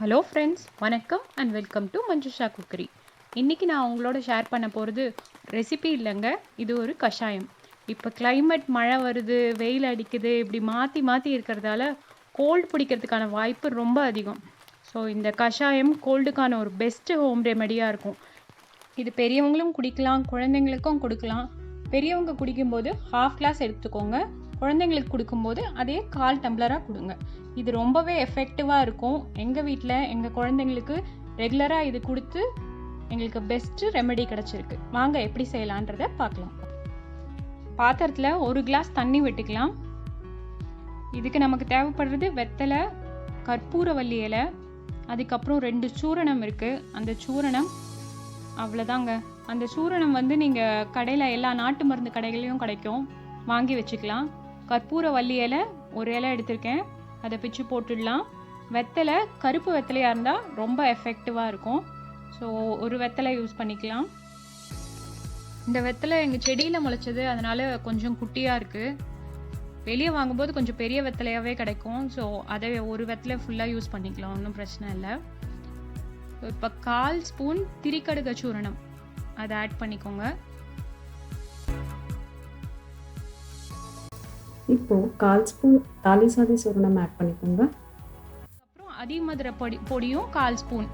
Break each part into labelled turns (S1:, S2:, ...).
S1: Hello friends, வணக்கம் and welcome to Manjusha cookery. இன்றைக்கி நான் உங்களோட ஷேர் பண்ண போகிறது ரெசிபி இல்லைங்க, இது ஒரு கஷாயம். இப்போ கிளைமேட் மழை வருது, வெயில் அடிக்குது, இப்படி மாற்றி மாற்றி இருக்கிறதால கோல்டு பிடிக்கிறதுக்கான வாய்ப்பு ரொம்ப அதிகம். ஸோ இந்த கஷாயம் கோல்டுக்கான ஒரு பெஸ்ட்டு ஹோம் ரெமெடியாக இருக்கும். இது பெரியவங்களும் குடிக்கலாம், குழந்தைங்களுக்கும் கொடுக்கலாம். பெரியவங்க குடிக்கும்போது ஹாஃப் கிளாஸ் எடுத்துக்கோங்க, குழந்தைங்களுக்கு கொடுக்கும்போது அதே 1/4 டம்ளராக கொடுங்க. இது ரொம்பவே எஃபெக்டிவாக இருக்கும். எங்கள் வீட்டில் எங்கள் குழந்தைங்களுக்கு ரெகுலராக இது கொடுத்து எங்களுக்கு பெஸ்ட்டு ரெமெடி கிடச்சிருக்கு. வாங்க எப்படி செய்யலான்றதை பார்க்கலாம். பாத்திரத்தில் 1 கிளாஸ் தண்ணி விட்டுக்கலாம். இதுக்கு நமக்கு தேவைப்படுறது வெத்தலை, கற்பூரவள்ளி இலை, அதுக்கப்புறம் 2 சூரணம் இருக்குது. அந்த சூரணம் அவ்வளோதாங்க. அந்த சூரணம் நீங்கள் கடையில் எல்லா நாட்டு மருந்து கடைகளையும் கிடைக்கும், வாங்கி வச்சுக்கலாம். கற்பூரவள்ளி இலை 1 இலை எடுத்திருக்கேன், அதை பிச்சு போட்டுடலாம். வெத்தலை கருப்பு வெத்தலையாக இருந்தால் ரொம்ப எஃபெக்டிவாக இருக்கும். ஸோ 1 வெத்தலை யூஸ் பண்ணிக்கலாம். இந்த வெத்தலை எங்கள் செடியில் முளைச்சது, அதனால் கொஞ்சம் குட்டியாக இருக்குது. வெளியே வாங்கும்போது கொஞ்சம் பெரிய வெத்தலையாகவே கிடைக்கும். ஸோ அதை 1 வெத்தலை ஃபுல்லாக யூஸ் பண்ணிக்கலாம், ஒன்றும் பிரச்சனை இல்லை. இப்போ 1/4 ஸ்பூன் திரிக்கடுக சூரணம் அதை ஆட் பண்ணிக்கோங்க.
S2: இப்போ 1/4 ஸ்பூன் தாலி சாதி சூரணம் ஆட் பண்ணிக்கோங்க.
S1: அப்புறம் அதிமதுரை பொடியும் 1/4 ஸ்பூன்.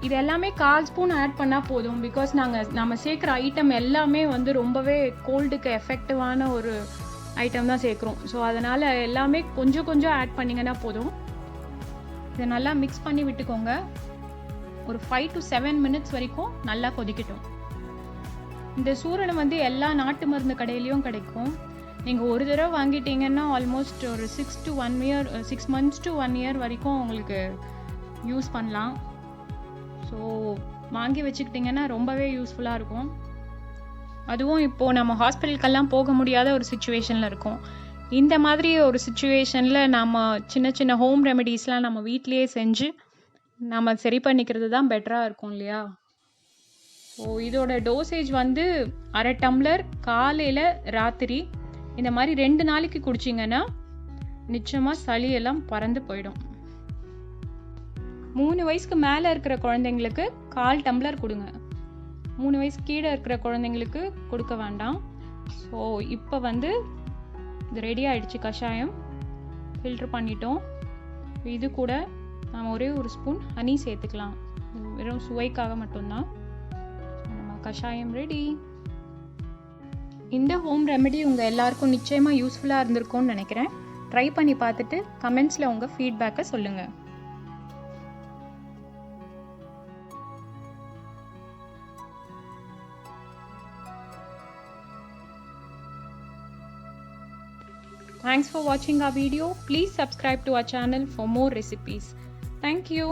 S1: இது எல்லாமே 1/4 ஸ்பூன் ஆட் பண்ணால் போதும். பிகாஸ் நம்ம சேர்க்குற ஐட்டம் எல்லாமே ரொம்பவே கோல்டுக்கு எஃபெக்டிவான ஒரு ஐட்டம் தான் சேர்க்குறோம். ஸோ அதனால் எல்லாமே கொஞ்சம் கொஞ்சம் ஆட் பண்ணிங்கன்னா போதும். இதை நல்லா மிக்ஸ் பண்ணி விட்டுக்கோங்க. ஒரு 5 to 7 மினிட்ஸ் வரைக்கும் நல்லா கொதிக்கட்டும். இந்த சூரணம் எல்லா நாட்டு மருந்து கடையிலையும் கிடைக்கும். நீங்கள் ஒரு தடவை வாங்கிட்டீங்கன்னா ஆல்மோஸ்ட் ஒரு 6 months to 1 year வரைக்கும் உங்களுக்கு யூஸ் பண்ணலாம். ஸோ வாங்கி வச்சுக்கிட்டிங்கன்னா ரொம்பவே யூஸ்ஃபுல்லாக இருக்கும். அதுவும் இப்போது நம்ம ஹாஸ்பிட்டலுக்கெல்லாம் போக முடியாத ஒரு சுச்சுவேஷனில் இருக்கும். இந்த மாதிரி ஒரு சுச்சுவேஷனில் நம்ம சின்ன சின்ன ஹோம் ரெமெடிஸ்லாம் நம்ம வீட்டிலையே செஞ்சு நம்ம சரி பண்ணிக்கிறது தான் பெட்டராக இருக்கும் இல்லையா? ஸோ இதோட டோசேஜ் 1/2 டம்ளர் காலையில் ராத்திரி இந்த மாதிரி 2 நாளைக்கு குடிச்சிங்கன்னா நிச்சயமாக சளியெல்லாம் பறந்து போயிடும். 3 வயசுக்கு மேலே இருக்கிற குழந்தைங்களுக்கு 1/4 டம்ளர் கொடுங்க. 3 வயசு கீழே இருக்கிற குழந்தைங்களுக்கு கொடுக்க வேண்டாம். ஸோ இப்போ இது ரெடி ஆகிடுச்சு. கஷாயம் ஃபில்ட்ரு பண்ணிட்டோம். இது கூட நம்ம ஒரே 1 ஸ்பூன் ஹனி சேர்த்துக்கலாம், வெறும் சுவைக்காக மட்டும்தான். நம்ம கஷாயம் ரெடி. இந்த ஹோம் ரெமெடி உங்கள் எல்லாருக்கும் நிச்சயமாக யூஸ்ஃபுல்லாக இருந்திருக்கும்னு நினைக்கிறேன். ட்ரை பண்ணி பார்த்துட்டு கமெண்ட்ஸில் உங்கள் ஃபீட்பேக்கை சொல்லுங்கள். Thanks for watching our video. Please subscribe to our channel for more recipes. Thank you.